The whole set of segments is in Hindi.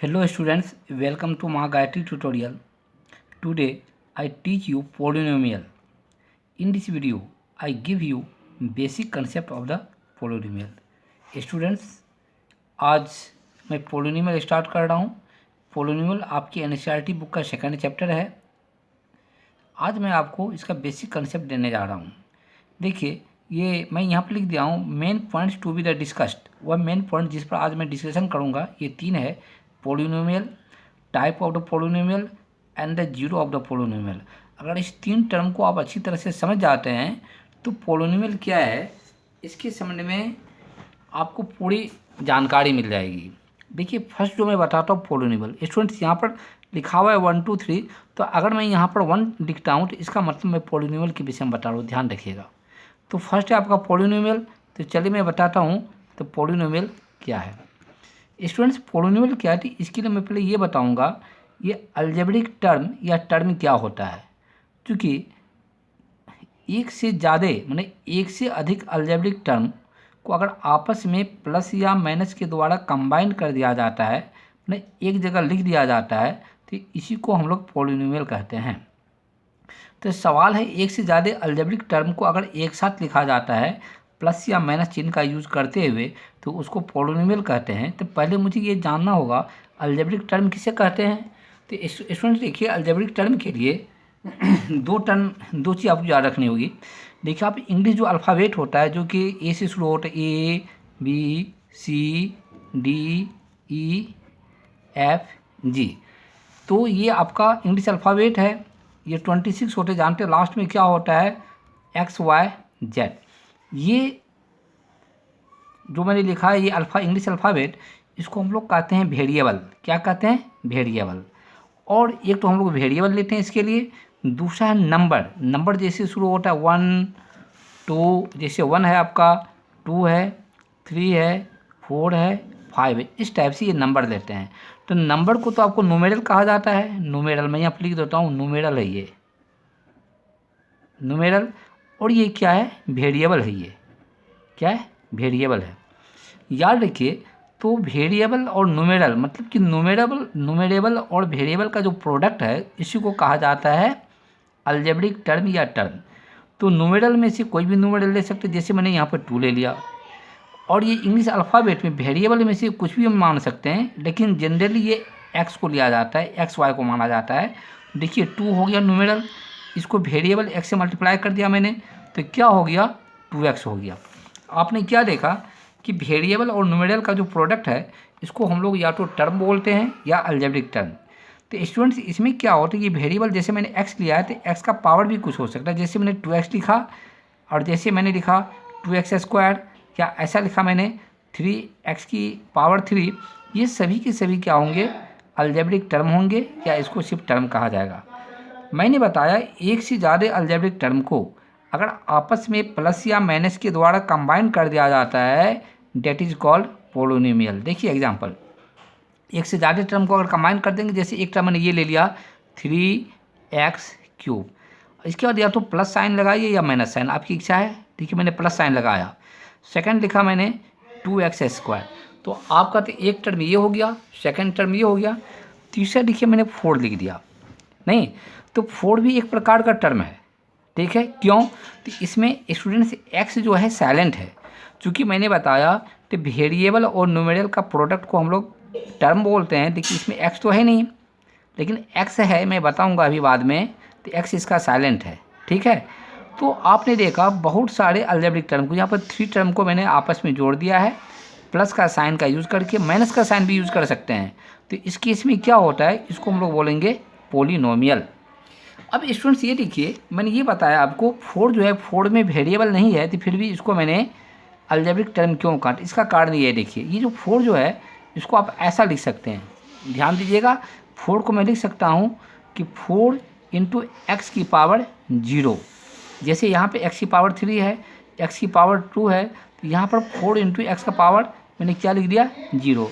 Hello students, welcome to Mahagayatri tutorial. Today I teach you polynomial. In this video I give you basic concept of the polynomial. Students, आज मैं polynomial स्टार्ट कर रहा हूँ. polynomial आपकी NCERT बुक का सेकंड चैप्टर है. आज मैं आपको इसका बेसिक कंसेप्ट देने जा रहा हूँ. देखिए, ये मैं यहाँ पर लिख दिया हूँ main points to be the discussed. वह मेन पॉइंट जिस पर आज मैं डिस्कशन करूँगा ये 3 है: polynomial, type of the polynomial and the zero of the polynomial. अगर इस 3 टर्म को आप अच्छी तरह से समझ जाते हैं तो पोलिनोमियल क्या है इसके संबंध में आपको पूरी जानकारी मिल जाएगी. देखिए, फर्स्ट जो मैं बताता हूँ पोलिनोमियल. स्टूडेंट्स, यहाँ पर लिखा हुआ है 1 2 3, तो अगर मैं यहाँ पर 1 लिखता हूँ तो इसका मतलब मैं पोलिनोमियल के विषय में बता रहा हूँ, ध्यान रखिएगा. तो फर्स्ट है आपका पोलिनोमियल. तो चलिए मैं बताता हूँ तो पोलिनोमियल क्या है. स्टूडेंट्स, पोलिनोमियल क्या है तो इसके लिए मैं पहले ये बताऊँगा ये अलजेब्रिक टर्म या टर्म क्या होता है. क्योंकि एक से ज़्यादा माने एक से अधिक अलजेब्रिक टर्म को अगर आपस में प्लस या माइनस के द्वारा कंबाइन कर दिया जाता है, माने एक जगह लिख दिया जाता है, तो इसी को हम लोग पोलिनोमियल कहते हैं. तो सवाल है, एक से ज़्यादा अलजेब्रिक टर्म को अगर एक साथ लिखा जाता है प्लस या माइनस चिन्ह का यूज़ करते हुए तो उसको पोलिनोमियल कहते हैं. तो पहले मुझे ये जानना होगा अलजेब्रिक टर्म किसे कहते हैं. तो स्टूडेंट देखिए, अलजेब्रिक टर्म के लिए दो चीज़ आपको याद रखनी होगी. देखिए, आप इंग्लिश जो अल्फ़ाबेट होता है जो कि ए से शुरू होता है, A B C D E F G, तो ये आपका इंग्लिश अल्फ़ाबेट है. ये 26 होते जानते हैं. लास्ट में क्या होता है, एक्स वाई जेड. ये जो मैंने लिखा है ये इंग्लिश अल्फ़ाबेट, इसको हम लोग कहते हैं वेरिएबल. क्या कहते हैं, वेरिएबल. और एक तो हम लोग वेरिएबल लेते हैं इसके लिए. दूसरा है नंबर जैसे शुरू होता है 1 2, जैसे 1 है आपका, 2 है, 3 है, 4 है, 5 है. इस टाइप से ये नंबर लेते हैं. तो नंबर को तो आपको न्यूमेरल कहा जाता है. न्यूमेरल मैं यहाँ लिख देता हूँ, न्यूमेरल है ये, न्यूमेरल. और ये क्या है, वेरिएबल है. ये क्या है, वेरिएबल है. याद रखिए, तो वेरिएबल और न्यूमेरल मतलब कि न्यूमेरेबल और वेरिएबल का जो प्रोडक्ट है इसी को कहा जाता है अलजेब्रिक टर्म या टर्म. तो न्यूमेरल में से कोई भी न्यूमेरल ले सकते, जैसे मैंने यहाँ पर 2 ले लिया. और ये इंग्लिश अल्फ़ाबेट में वेरिएबल में से कुछ भी हम मान सकते हैं, लेकिन जनरली ये एक्स को लिया जाता है, एक्स वाई को माना जाता है. देखिए, 2 हो गया न्यूमेरल, इसको वेरिएबल एक्स से मल्टीप्लाई कर दिया मैंने, तो क्या हो गया, 2x हो गया. आपने क्या देखा कि वेरिएबल और न्यूमेरल का जो प्रोडक्ट है इसको हम लोग या तो टर्म बोलते हैं या अलजेब्रिक टर्म. तो स्टूडेंट्स, इसमें क्या होता है, ये वेरिएबल जैसे मैंने x लिया है तो x का पावर भी कुछ हो सकता है. जैसे मैंने 2x लिखा और जैसे मैंने लिखा 2x², या ऐसा लिखा मैंने 3x की पावर 3, ये सभी के सभी क्या होंगे, अलजेब्रिक टर्म होंगे, या इसको सिर्फ टर्म कहा जाएगा. मैंने बताया एक से ज़्यादा अलजेब्रिक टर्म को अगर आपस में प्लस या माइनस के द्वारा कंबाइन कर दिया जाता है डेट इज़ कॉल्ड पोलिनोमियल. देखिए एग्जांपल, एक से ज़्यादा टर्म को अगर कंबाइन कर देंगे, जैसे एक टर्म मैंने ये ले लिया 3x³, इसके बाद या तो प्लस साइन लगाइए या माइनस साइन, आपकी इच्छा है. देखिए, मैंने प्लस साइन लगाया. सेकंड लिखा मैंने 2x², तो आपका तो एक टर्म ये हो गया, सेकंड टर्म ये हो गया. तीसरा देखिए मैंने 4 लिख दिया. नहीं, तो 4 भी एक प्रकार का टर्म है. ठीक है, क्यों, तो इसमें स्टूडेंट्स x जो है साइलेंट है. चूँकि मैंने बताया तो वेरिएबल और न्यूमेरल का प्रोडक्ट को हम लोग टर्म बोलते हैं. देखिए, इसमें x तो है नहीं, लेकिन x है, मैं बताऊंगा अभी बाद में. तो x इसका साइलेंट है. ठीक है, तो आपने देखा बहुत सारे अलजेब्रिक टर्म को, यहाँ पर 3 टर्म को मैंने आपस में जोड़ दिया है प्लस का साइन का यूज़ करके. माइनस का साइन भी यूज़ कर सकते हैं. तो इस केस में क्या होता है, इसको हम लोग बोलेंगे पोलिनोमियल. अब स्टूडेंट्स ये देखिए, मैंने ये बताया आपको 4 जो है 4 में वेरिएबल नहीं है, तो फिर भी इसको मैंने अलजेब्रिक टर्म क्यों कहा, इसका कारण ये देखिए, ये जो 4 जो है इसको आप ऐसा लिख सकते हैं. ध्यान दीजिएगा, 4 को मैं लिख सकता हूँ कि 4 × x की पावर 0. जैसे यहाँ पे x की पावर 3 है, x की पावर 2 है, तो यहाँ पर 4 × x का पावर मैंने क्या लिख दिया, 0.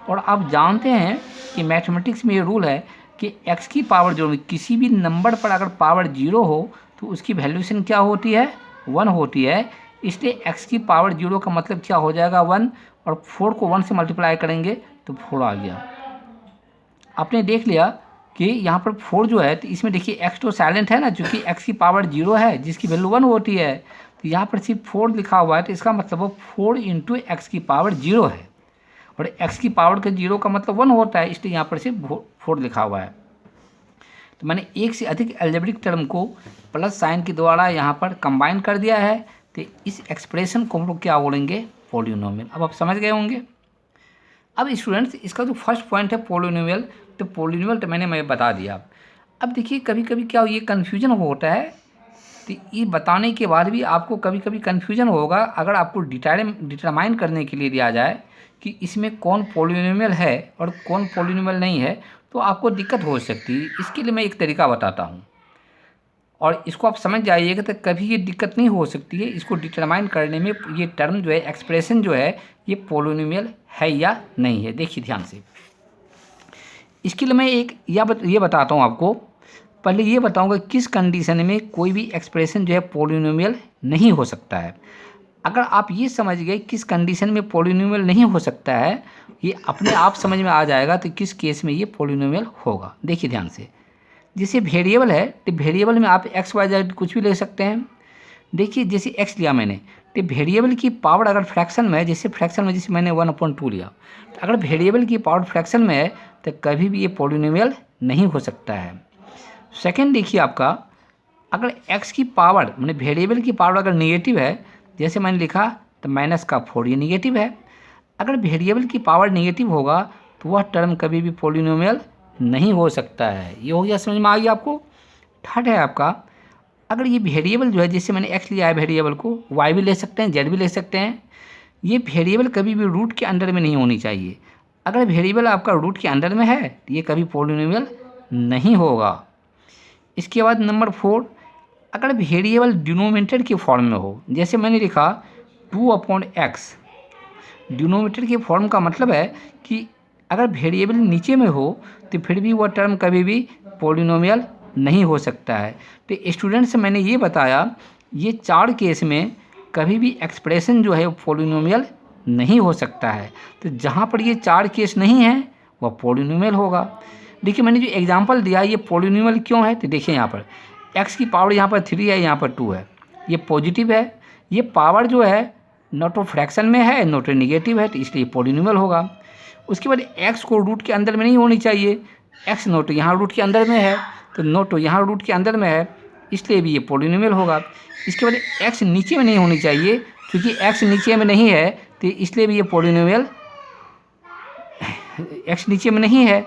और आप जानते हैं कि मैथमेटिक्स में ये रूल है कि x की पावर जो किसी भी नंबर पर अगर पावर 0 हो तो उसकी वैल्यूशन क्या होती है, 1 होती है. इसलिए x की पावर 0 का मतलब क्या हो जाएगा, 1, और 4 को 1 से मल्टीप्लाई करेंगे तो 4 आ गया. आपने देख लिया कि यहाँ पर 4 जो है, तो इसमें देखिए x तो साइलेंट है ना, क्योंकि x की पावर 0 है जिसकी वैल्यू 1 होती है। तो यहाँ पर सिर्फ 4 लिखा हुआ है, तो इसका मतलब वो 4 इंटू एक्स की पावर 0 है, और x की पावर का 0 का मतलब 1 होता है, इसलिए यहाँ पर सिर्फ 4 लिखा हुआ है। तो मैंने एक से अधिक अलजेब्रिक टर्म को प्लस साइन के द्वारा यहाँ पर कंबाइन कर दिया है, तो इस एक्सप्रेशन को हम लोग क्या बोलेंगे, पॉलिनोमियल। अब आप समझ गए होंगे। अब स्टूडेंट्स, इसका जो फर्स्ट पॉइंट है पॉलिनोमियल, तो पॉलिनोमियल तो मैं बता दिया। अब देखिए कभी कभी क्या ये कन्फ्यूजन होता है, तो ये बताने के बाद भी आपको कभी कभी कन्फ्यूजन होगा। अगर आपको डिटरमाइन करने के लिए दिया जाए कि इसमें कौन पॉलिनोमियल है और कौन पॉलिनोमियल नहीं है, तो आपको दिक्कत हो सकती है। इसके लिए मैं एक तरीका बताता हूँ, और इसको आप समझ जाइएगा, तो कभी ये दिक्कत नहीं हो सकती है इसको डिटरमाइन करने में, ये टर्म जो है, एक्सप्रेशन जो है, ये पॉलिनोमियल है या नहीं है। देखिए ध्यान से, इसके लिए मैं एक ये बताता हूँ आपको। पहले ये बताऊँगा किस कंडीशन में कोई भी एक्सप्रेशन जो है पॉलिनोमियल नहीं हो सकता है। अगर आप ये समझ गए किस कंडीशन में पॉलिनोमियल नहीं हो सकता है, ये अपने आप समझ में आ जाएगा तो किस केस में ये पॉलिनोमियल होगा। देखिए ध्यान से, जैसे वेरिएबल है, तो वेरिएबल में आप एक्स वाई जेड कुछ भी ले सकते हैं। देखिए जैसे एक्स लिया मैंने, तो वेरिएबल की पावर अगर फ्रैक्शन में है, जैसे फ्रैक्शन में जैसे मैंने 1/2 लिया, तो अगर वेरिएबल की पावर फ्रैक्शन में है तो कभी भी ये पॉलिनोमियल नहीं हो सकता है। सेकेंड देखिए आपका, अगर एक्स की पावर मैंने वेरिएबल की पावर अगर निगेटिव है, जैसे मैंने लिखा तो -4, ये निगेटिव है। अगर वेरिएबल की पावर निगेटिव होगा तो वह टर्म कभी भी पॉलिनोमियल नहीं हो सकता है। ये हो गया, समझ में आ गया आपको। थर्ड है आपका, अगर ये वेरिएबल जो है, जैसे मैंने एक्स लिया है वेरिएबल को, वाई भी ले सकते हैं, जेड भी ले सकते हैं, ये वेरिएबल कभी भी रूट के अंडर में नहीं होनी चाहिए। अगर वेरिएबल आपका रूट के अंडर में है तो ये कभी पॉलिनोमियल नहीं होगा। इसके बाद नंबर 4, अगर वेरिएबल डिनोमिनेटर के फॉर्म में हो, जैसे मैंने लिखा 2/x, डिनोमिनेटर के फॉर्म का मतलब है कि अगर वेरिएबल नीचे में हो तो फिर भी वह टर्म कभी भी पॉलिनोमियल नहीं हो सकता है। तो स्टूडेंट्स, मैंने ये बताया, ये 4 केस में कभी भी एक्सप्रेशन जो है पॉलिनोमियल नहीं हो सकता है। तो जहाँ पर ये 4 केस नहीं है वह पॉलिनोमियल होगा। देखिए मैंने जो एग्जांपल दिया, ये पॉलिनोमियल क्यों है, तो देखिए यहाँ पर x की पावर यहाँ पर 3 है, यहाँ पर 2 है, ये पॉजिटिव है। ये पावर जो है नॉट तो फ्रैक्शन में है, नॉट तो निगेटिव है, तो इसलिए पॉलिनोमियल होगा। उसके बाद x को रूट के अंदर में नहीं होनी चाहिए, x नोट यहाँ रूट के अंदर में है, तो नोट यहाँ रूट के अंदर में है, इसलिए भी ये पॉलिनोमियल होगा। इसके बाद x नीचे में नहीं होनी चाहिए, क्योंकि x नीचे में नहीं है, तो इसलिए भी ये पॉलिनोमियल, x नीचे में नहीं है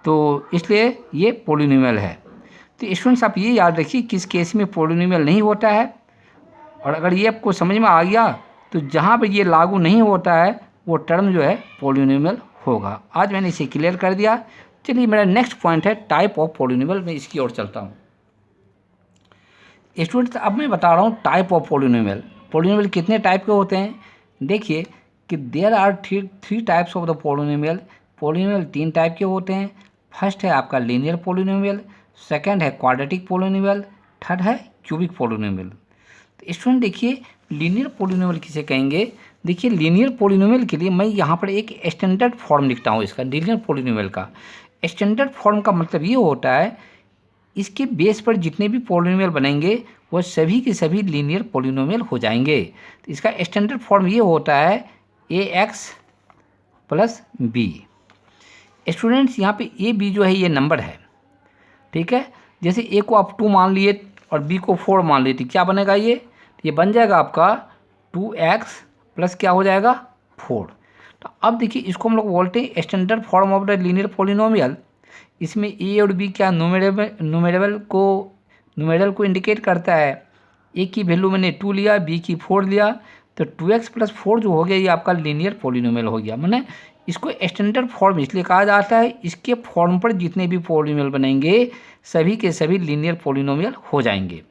तो इसलिए ये पॉलिनोमियल है। तो स्टूडेंट्स, आप ये याद रखिए किस केस में पॉलिनोमियल नहीं होता है, और अगर ये आपको समझ में आ गया तो जहाँ पर ये लागू नहीं होता है वो टर्म जो है पॉलिनोमियल होगा। आज मैंने इसे क्लियर कर दिया। चलिए, मेरा नेक्स्ट पॉइंट है टाइप ऑफ पॉलिनोमियल, मैं इसकी ओर चलता हूँ। स्टूडेंट्स, अब मैं बता रहा हूँ टाइप ऑफ पॉलिनोमियल। पॉलिनोमियल कितने टाइप के होते हैं, देखिए कि there are three types of the polynomial. Polynomial 3 type के होते हैं। फर्स्ट है आपका लीनियर पॉलिनोमियल, सेकंड है क्वाड्रेटिक पॉलिनोमियल, थर्ड है क्यूबिक पॉलिनोमियल। तो स्टूडेंट देखिए, लीनियर पॉलिनोमियल किसे कहेंगे। देखिए, लीनियर पॉलिनोमियल के लिए मैं यहाँ पर एक स्टैंडर्ड फॉर्म लिखता हूँ इसका। लीनियर पॉलिनोमियल का स्टैंडर्ड फॉर्म का मतलब ये होता है, इसके बेस पर जितने भी पॉलिनोमियल बनेंगे वो सभी के सभी लीनियर पॉलिनोमियल हो जाएंगे। तो इसका स्टैंडर्ड फॉर्म ये होता है ax + b। स्टूडेंट्स, यहाँ पे a b जो है ये नंबर है, ठीक है। जैसे a को आप 2 मान लिए और b को 4 मान लिए, तो क्या बनेगा, ये बन जाएगा आपका 2x + क्या हो जाएगा 4। तो अब देखिए, इसको हम लोग बोलते हैं standard form of the linear polynomial. इसमें a और b क्या न्यूमेरल को इंडिकेट करता है। a की वैल्यू मैंने 2 लिया, b की 4 लिया, तो 2x + 4 जो हो गया ये आपका लीनियर पॉलिनोमियल हो गया। मैंने इसको स्टैंडर्ड फॉर्म इसलिए कहा जाता है, इसके फॉर्म पर जितने भी पॉलिनोमियल बनेंगे सभी के सभी लीनियर पॉलिनोमियल हो जाएंगे।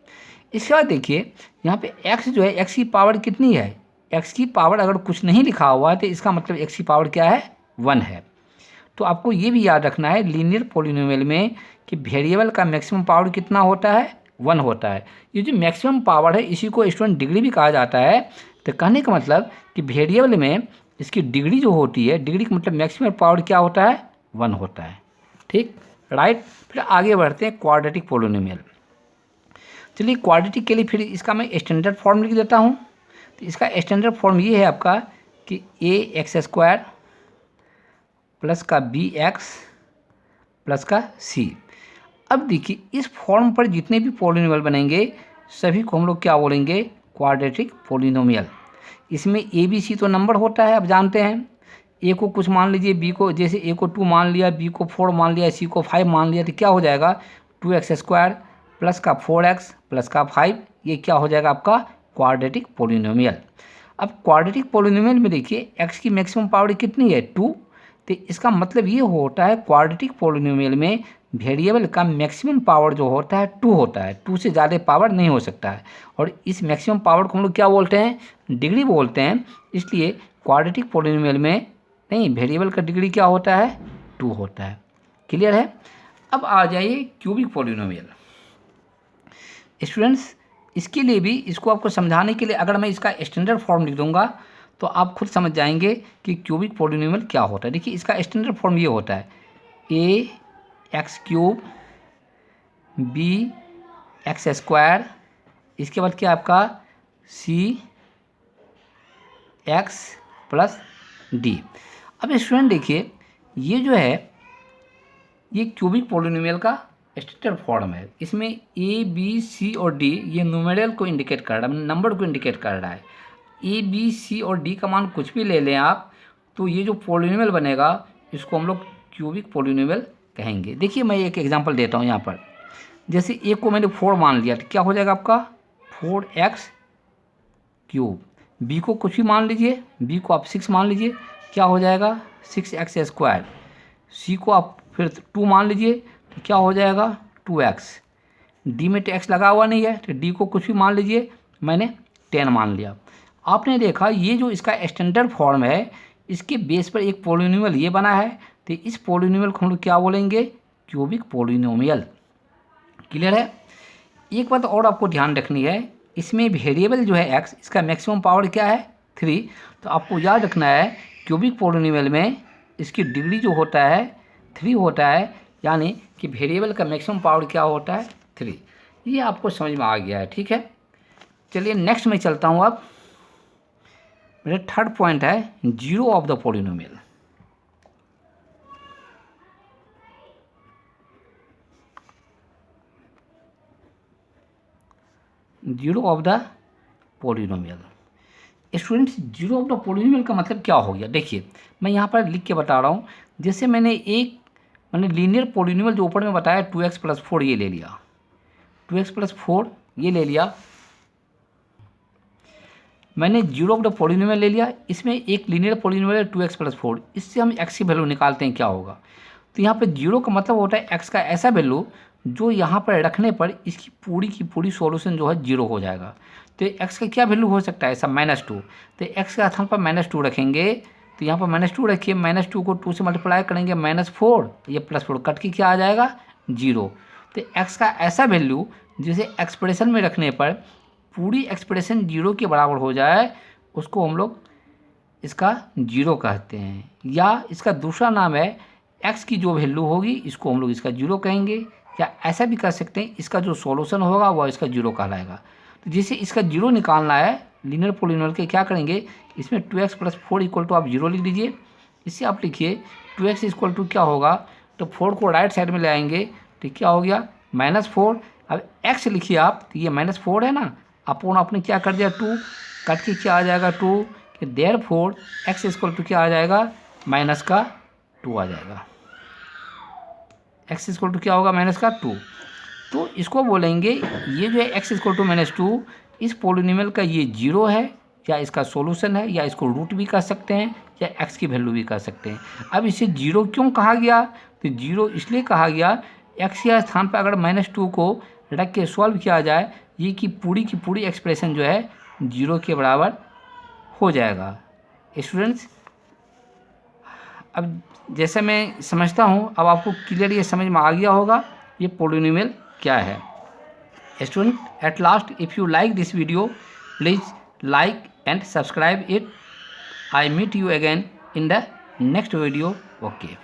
इसके बाद देखिए, यहाँ पे x जो है, x की पावर कितनी है, x की पावर अगर कुछ नहीं लिखा हुआ है तो इसका मतलब x की पावर क्या है, 1 है। तो आपको ये भी याद रखना है लीनियर पॉलिनोमियल में कि वेरिएबल का मैक्सिमम पावर कितना होता है, 1 होता है। ये जो मैक्सिमम पावर है इसी को स्टूडेंट डिग्री भी कहा जाता है। तो कहने का मतलब कि वेरिएबल में इसकी डिग्री जो होती है, डिग्री का मतलब मैक्सिमम पावर क्या होता है, 1 होता है। ठीक, राइट। फिर आगे बढ़ते हैं क्वाड्रेटिक पोलिनोमियल। चलिए क्वाड्रेटिक के लिए फिर इसका मैं स्टैंडर्ड फॉर्म लिख देता हूँ। तो इसका स्टैंडर्ड फॉर्म ये है आपका कि ax² प्लस का bx प्लस का c। अब देखिए इस फॉर्म पर जितने भी पोलिनोमियल बनेंगे सभी को हम लोग क्या बोलेंगे, क्वाड्रेटिक पोलिनोमियल। इसमें ए बी सी तो नंबर होता है, आप जानते हैं। ए को कुछ मान लीजिए, बी को जैसे ए को 2 मान लिया, बी को 4 मान लिया, सी को 5 मान लिया, तो क्या हो जाएगा 2x² प्लस का 4x प्लस का 5, ये क्या हो जाएगा आपका क्वाड्रेटिक पोलिनोमियल। अब क्वाड्रेटिक पोलिनोमियल में देखिए x की मैक्सिमम पावर कितनी है 2, तो इसका मतलब ये होता है क्वाड्रेटिक पोलिनोमियल में वेरिएबल का मैक्सिमम पावर जो होता है 2 होता है, 2 से ज़्यादा पावर नहीं हो सकता है। और इस मैक्सिमम पावर को हम लोग क्या बोलते हैं, डिग्री बोलते हैं। इसलिए क्वाड्रेटिक पोलिनोमियल में नहीं, वेरिएबल का डिग्री क्या होता है 2 होता है। क्लियर है। अब आ जाइए क्यूबिक पोलिनोमियल। स्टूडेंट्स इसके लिए भी, इसको आपको समझाने के लिए अगर मैं इसका स्टैंडर्ड फॉर्म लिख दूंगा तो आप खुद समझ जाएंगे कि क्यूबिक पोलिनोमियल क्या होता है। देखिए इसका स्टैंडर्ड फॉर्म ये होता है ax³ bx², इसके बाद क्या आपका cx प्लस d। अब स्टूडेंट देखिए ये जो है ये क्यूबिक पोलिनोमियल का स्टैंडर्ड फॉर्म है। इसमें ए बी सी और डी ये न्यूमेरियल को इंडिकेट कर रहा है, नंबर को इंडिकेट कर रहा है। ए बी सी और डी का मान कुछ भी ले लें आप, तो ये जो पोलिनोमियल बनेगा इसको हम लोग क्यूबिक पोलिनोमियल कहेंगे। देखिए मैं एक एग्जांपल देता हूँ यहाँ पर। जैसे ए को मैंने 4 मान लिया तो क्या हो जाएगा आपका 4x³। बी को कुछ भी मान लीजिए, बी को आप 6 मान लीजिए, क्या हो जाएगा 6x²। सी को आप फिर 2 मान लीजिए तो क्या हो जाएगा 2x। डी में तो x लगा हुआ नहीं है तो डी को कुछ भी मान लीजिए, मैंने 10 मान लिया। आपने देखा ये जो इसका स्टैंडर्ड फॉर्म है इसके बेस पर एक पोलिनोमियल ये बना है, तो इस पोलिनोमियल को हम लोग क्या बोलेंगे क्यूबिक पोलिनोमियल। क्लियर है। एक बात और आपको ध्यान रखनी है, इसमें वेरिएबल जो है x, इसका मैक्सिमम पावर क्या है 3। तो आपको याद रखना है क्यूबिक पोलिनोमियल में इसकी डिग्री जो होता है 3 होता है, यानी कि वेरिएबल का मैक्सिमम पावर क्या होता है 3। ये आपको समझ में आ गया है, ठीक है। चलिए नेक्स्ट में चलता हूँ। अब मेरा थर्ड पॉइंट है zero of the polynomial. Zero of the polynomial. Students zero of the polynomial का मतलब क्या हो गया, देखिए मैं यहाँ पर लिख के बता रहा हूँ। जैसे मैंने लीनियर पोलिनोमियल जो ऊपर में बताया 2x + 4 ये ले लिया, 2x + 4 ये ले लिया, मैंने जीरो ऑफ द पोलिनोमियल ले लिया। इसमें एक लीनियर पोलिनोमियल है 2x + 4, इससे हम x की वैल्यू निकालते हैं क्या होगा। तो यहाँ पे जीरो का मतलब होता है x का ऐसा वैल्यू जो यहाँ पर रखने पर इसकी पूरी की पूरी सॉल्यूशन जो है जीरो हो जाएगा। तो x का क्या वैल्यू हो सकता है ऐसा -2, तो x का स्थान पर -2 रखेंगे। तो यहाँ पर -2 रखिए, -2 को 2 से मल्टीप्लाई करेंगे -4, ये +4 कट के क्या आ जाएगा 0। तो x का ऐसा वैल्यू जिसे एक्सप्रेशन में रखने पर पूरी एक्सप्रेशन 0 के बराबर हो जाए उसको हम लोग इसका जीरो कहते हैं। या इसका दूसरा नाम है x की जो वैल्यू होगी इसको हम लोग इसका जीरो कहेंगे, या ऐसा भी कर सकते हैं इसका जो सॉल्यूशन होगा वह इसका जीरो कहलाएगा। तो जैसे इसका जीरो निकालना है लीनियर पोलिनोमियल के, क्या करेंगे इसमें 2x + 4 = आप जीरो लिख दीजिए। इससे आप लिखिए 2x = क्या होगा, तो 4 को राइट साइड में ले आएंगे तो क्या हो गया -4। अब x लिखिए आप, तो ये -4 है ना, अपन आपने क्या कर दिया 2 कट के क्या आ जाएगा 2, कि देयरफॉर x = क्या आ जाएगा -2 आ जाएगा। x = क्या होगा -2। तो इसको बोलेंगे ये जो है x = -2, इस पोलिनोमियल का ये जीरो है या इसका सॉल्यूशन है, या इसको रूट भी कह सकते हैं या x की वैल्यू भी कह सकते हैं। अब इसे जीरो क्यों कहा गया, तो जीरो इसलिए कहा गया x के स्थान पर अगर -2 को रख के सॉल्व किया जाए ये की पूरी एक्सप्रेशन जो है जीरो के बराबर हो जाएगा। स्टूडेंट्स अब जैसे मैं समझता हूँ अब आपको क्लियर ये समझ में आ गया होगा ये पोलिनोमियल क्या है। Student at last if you like this video please like and subscribe it. I meet you again in the next video. Okay.